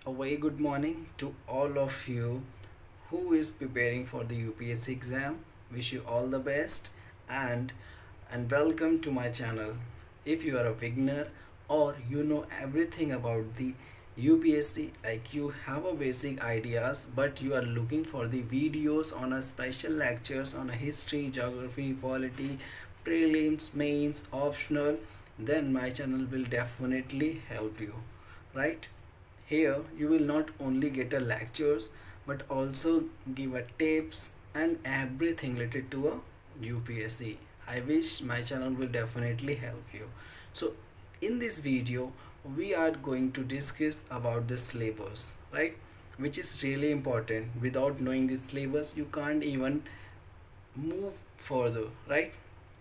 A very good morning to all of you who is preparing for the UPSC exam. Wish you all the best and welcome to my channel. If you are a beginner or you know everything about the UPSC, like you have a basic ideas but you are looking for the videos on a special lectures on a history, geography, polity, prelims, mains, optional, then my channel will definitely help you, right? Here you will not only get a lectures but also give a tips and everything related to a UPSC. I wish my channel will definitely help you. So in this video we are going to discuss about the syllabus, right? Which is really important. Without knowing the syllabus you can't even move further, right?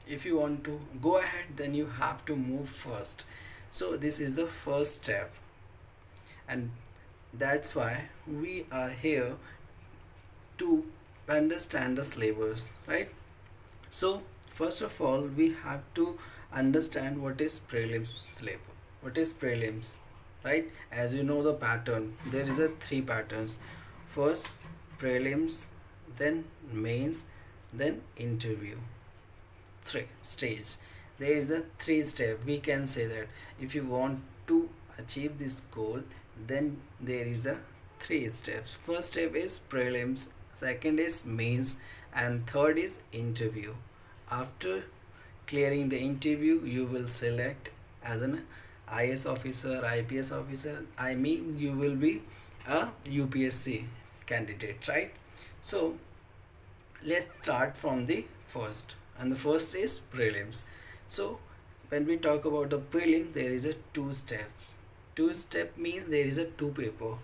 If you want to go ahead then you have to move first. So this is the first step, and that's why we are here to understand the syllabus, right? So first of all we have to understand what is prelims syllabus. What is prelims, right? As you know the pattern, there is a three patterns. First prelims, then mains, then interview. Three stage. There is a three step, we can say that. If you want to achieve this goal, then there is a three steps. First step is prelims, second is mains, and third is interview. After clearing the interview you will select as an IS officer, IPS officer, I mean you will be a UPSC candidate, right? So let's start from the first, and the first is prelims. So when we talk about the prelim, there is a two steps. Two step means there is a two paper.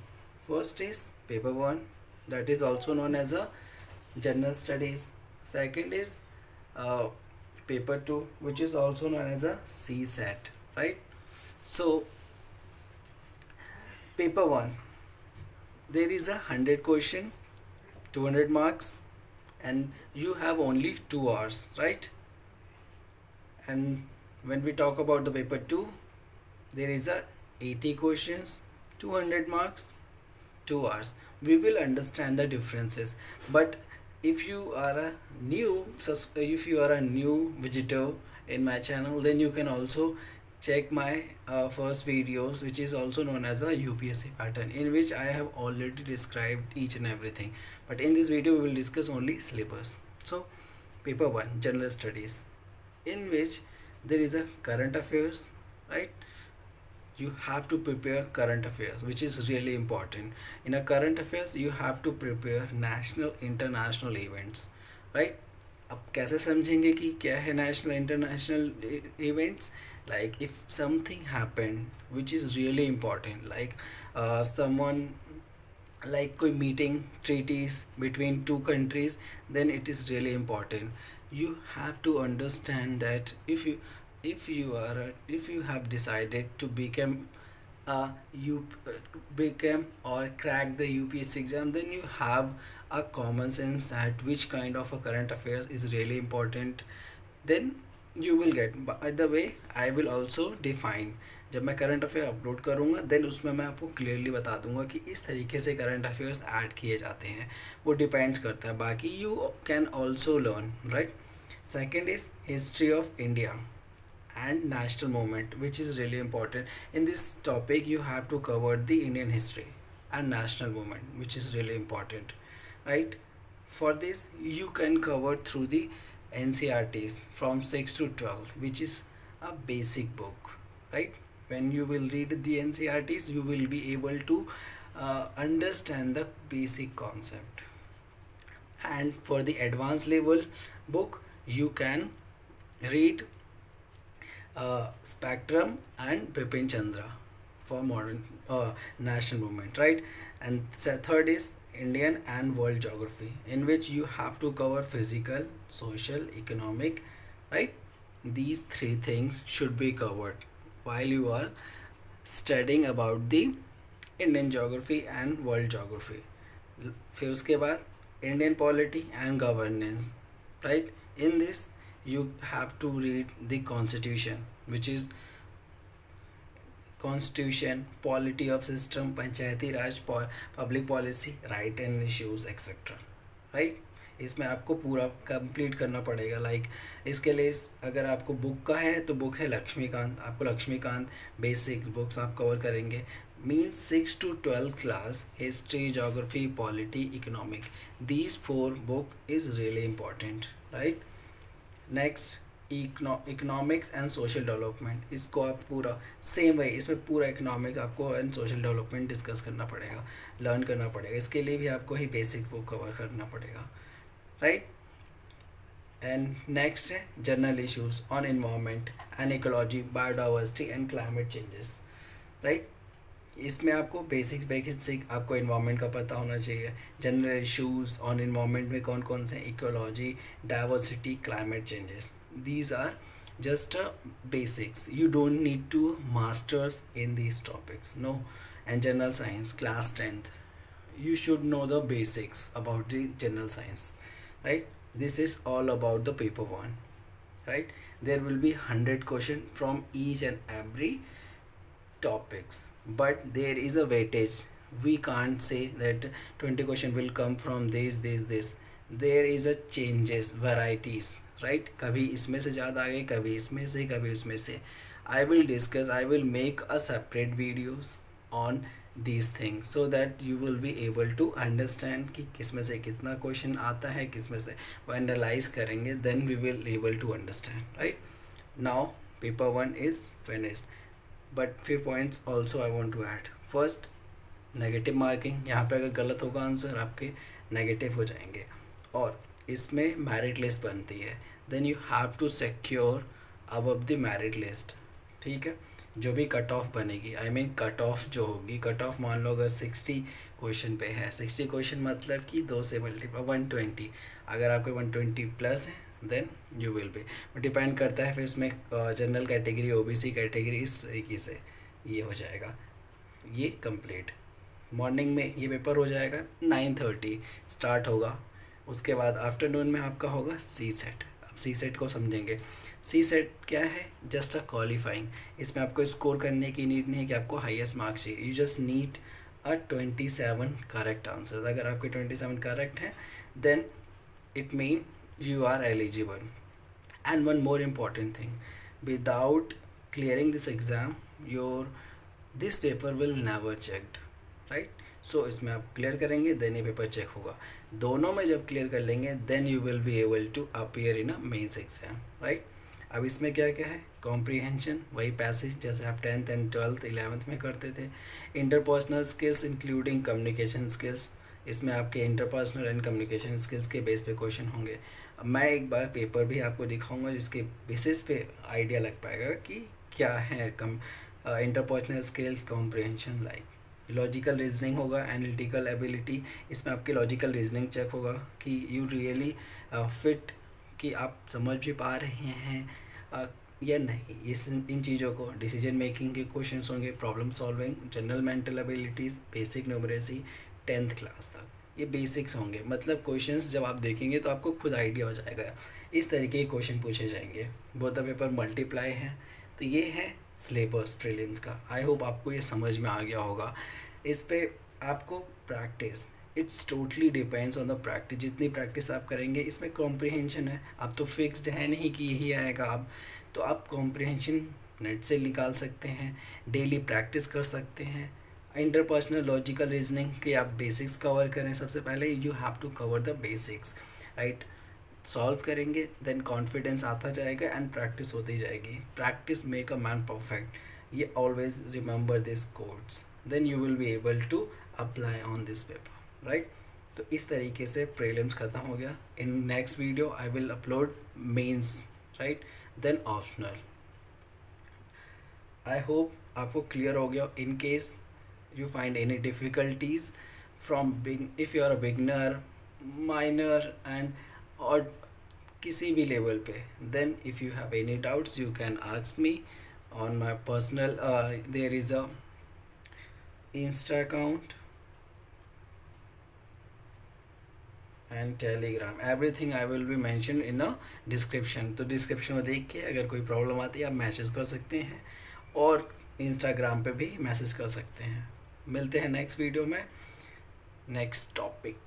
First is paper 1, that is also known as a general studies. Second is uh, paper 2, which is also known as a CSAT, right? So paper 1, there is a 100 question, 200 marks, and you have only 2 hours, right? And when we talk about the paper 2, there is a 80 questions, 200 marks, 2 hours. We will understand the differences. But if you are a if you are a new visitor in my channel, then you can also check my first videos, which is also known as a UPSC pattern, in which I have already described each and everything. But in this video we will discuss only syllabus. So paper 1, general studies, in which there is a current affairs, right? You have to prepare current affairs, which is really important. In a current affairs you have to prepare national international events, right? अब कैसे समझेंगे कि क्या है national international events? Like if something happen which is really important, like someone, like कोई meeting treaties between two countries, then it is really important. You have to understand that if you have decided to become you become or crack the UPSC exam, then you have a common sense that which kind of a current affairs is really important. Then you will get, by the way I will also define, जब मैं current affair upload करूँगा then उसमें मैं आपको clearly बता दूंगा कि इस तरीके से करंट अफेयर्स ऐड किए जाते हैं. वो डिपेंड्स करता है, बाकी you can also learn, right? Second is history of India and national movement, which is really important. In this topic you have to cover the Indian history and national movement, which is really important, right? For this you can cover through the NCRTs from 6 to 12, which is a basic book, right? When you will read the NCRTs you will be able to understand the basic concept. And for the advanced level book you can read Spectrum and Bipin Chandra for modern national movement, right? And third is Indian and world geography, in which you have to cover physical, social, economic, right? These three things should be covered while you are studying about the Indian geography and world geography. फिर उसके बाद Indian polity and governance, right? In this you have to read the constitution, which is constitution, polity of system, Panchayati Raj, public policy, right and issues etcetera, right. इसमें आपको पूरा complete करना पड़ेगा। Like इसके लिए अगर आपको बुक का है तो बुक है लक्ष्मीकांत, आपको लक्ष्मीकांत बेसिक्स बुक्स आप कवर करेंगे। Means 6 to 12 class, history, geography, polity, economic, these 4 book is really important, right. Next economics and social development, इसको आप पूरा सेम वे, इसमें पूरा इकोनॉमिक आपको एंड सोशल डेवलपमेंट डिस्कस करना पड़ेगा, लर्न करना पड़ेगा। इसके लिए भी आपको ही बेसिक बुक कवर करना पड़ेगा, राइट। एंड नेक्स्ट है general issues on environment and ecology, biodiversity and climate changes, right. इसमें आपको बेसिक आपको इन्वायरमेंट का पता होना चाहिए। जनरल इश्यूज ऑन इन्वायरमेंट में कौन कौन से, ecology, diversity, climate changes, these are just basics. You don't need to masters in these topics, no. And general science, class 10th, you should know the basics about the general science, right. This is all about the paper 1, right. There will be 100 question from each and every topics, but there is a weightage. We can't say that 20 question will come from this. There is a changes, varieties, right. कभी इसमें से ज़्यादा आ गए, कभी इसमें से, कभी उसमें से। I will make a separate videos on these things so that you will be able to understand कि किस में से कितना क्वेश्चन आता है, किस में से वो एनालाइज करेंगे, then we will able to understand, right. Now paper 1 is finished, but few points also I want to add. First, negative marking, यहाँ पे अगर गलत होगा आंसर आपके नेगेटिव हो जाएंगे। और इसमें मेरिट लिस्ट बनती है, then you have to secure above the merit list, ठीक है। जो भी कट ऑफ बनेगी, आई मीन कट ऑफ जो होगी, कट ऑफ मान लो अगर 60 क्वेश्चन पे है, 60 क्वेश्चन मतलब कि 2 से मल्टीप्लाई 120, अगर आपके 120 प्लस है then you will be, depend करता है फिर इसमें जनरल कैटेगरी, ओबीसी कैटेगरी, इस तरीके से ये हो जाएगा। ये कंप्लीट मॉर्निंग में ये पेपर हो जाएगा, 9:30 स्टार्ट होगा। उसके बाद आफ्टरनून में आपका होगा सी सेट। अब सी सेट को समझेंगे। सी सेट क्या है, जस्ट अ क्वालिफाइंग। इसमें आपको स्कोर करने की नीड नहीं है कि आपको हाईएस्ट मार्क्स चाहिए, you just need a 27 correct answer. अगर आपके 27 करेक्ट हैं then it mean you are eligible. And one more important thing, without clearing this exam, this paper will never checked, right? So इसमें आप clear करेंगे then ये paper check होगा। दोनों में जब क्लियर कर लेंगे then you will be able to appear in a mains exam, right. अब इसमें क्या क्या है, कॉम्प्रीहेंशन, वही पैसेज जैसे आप 10th एंड 12th 11th में करते थे। Interpersonal skills including communication skills, इसमें आपके इंटरपर्सनल एंड कम्युनिकेशन स्किल्स के बेस पे क्वेश्चन होंगे। अब मैं एक बार पेपर भी आपको दिखाऊंगा जिसके बेसिस पे आइडिया लग पाएगा कि क्या है interpersonal skills, comprehension. Like logical reasoning होगा, एनालिटिकल एबिलिटी, इसमें आपके लॉजिकल रीजनिंग चेक होगा कि यू रियली फिट, कि आप समझ भी पा रहे हैं या नहीं। इन चीज़ों को, डिसीजन मेकिंग के क्वेश्चंस होंगे, problem solving, general mental abilities, basic numeracy 10th class तक, ये बेसिक्स होंगे। मतलब क्वेश्चंस जब आप देखेंगे तो आपको खुद आइडिया हो जाएगा, इस तरीके के क्वेश्चन पूछे जाएंगे। बोथ द पेपर मल्टीप्लाई हैं, तो ये है सिलेबस प्रीलिम्स का। आई होप आपको ये समझ में आ गया होगा। इस पे आपको practice, it's totally depends on the practice. जितनी प्रैक्टिस आप करेंगे, इसमें कॉम्प्रिहेंशन है, अब तो फिक्स्ड है नहीं कि यही आएगा। अब तो आप कॉम्प्रिहेंशन नेट से निकाल सकते हैं, डेली प्रैक्टिस कर सकते हैं। इंटरपर्सनल लॉजिकल रीजनिंग के आप बेसिक्स कवर करें। सबसे पहले you have to cover the basics, right. Solve करेंगे देन कॉन्फिडेंस आता जाएगा एंड प्रैक्टिस होती जाएगी। Practice make a man perfect, ये always remember this codes, then you will be able to apply on this paper, right. तो इस तरीके से प्रीलिम्स ख़त्म हो गया। In next video I will upload mains, right, then optional. I hope आपको clear हो गया। In case you find any difficulties from if you are a beginner, minor and or किसी भी लेवल पे, then if you have any doubts you can ask me on my personal there is a Insta account and Telegram, everything I will be mentioned in a description। तो description में देख के अगर कोई problem आती है आप मैसेज कर सकते हैं। और इंस्टाग्राम पे भी मैसेज कर सकते हैं। मिलते हैं नेक्स्ट वीडियो में नेक्स्ट टॉपिक।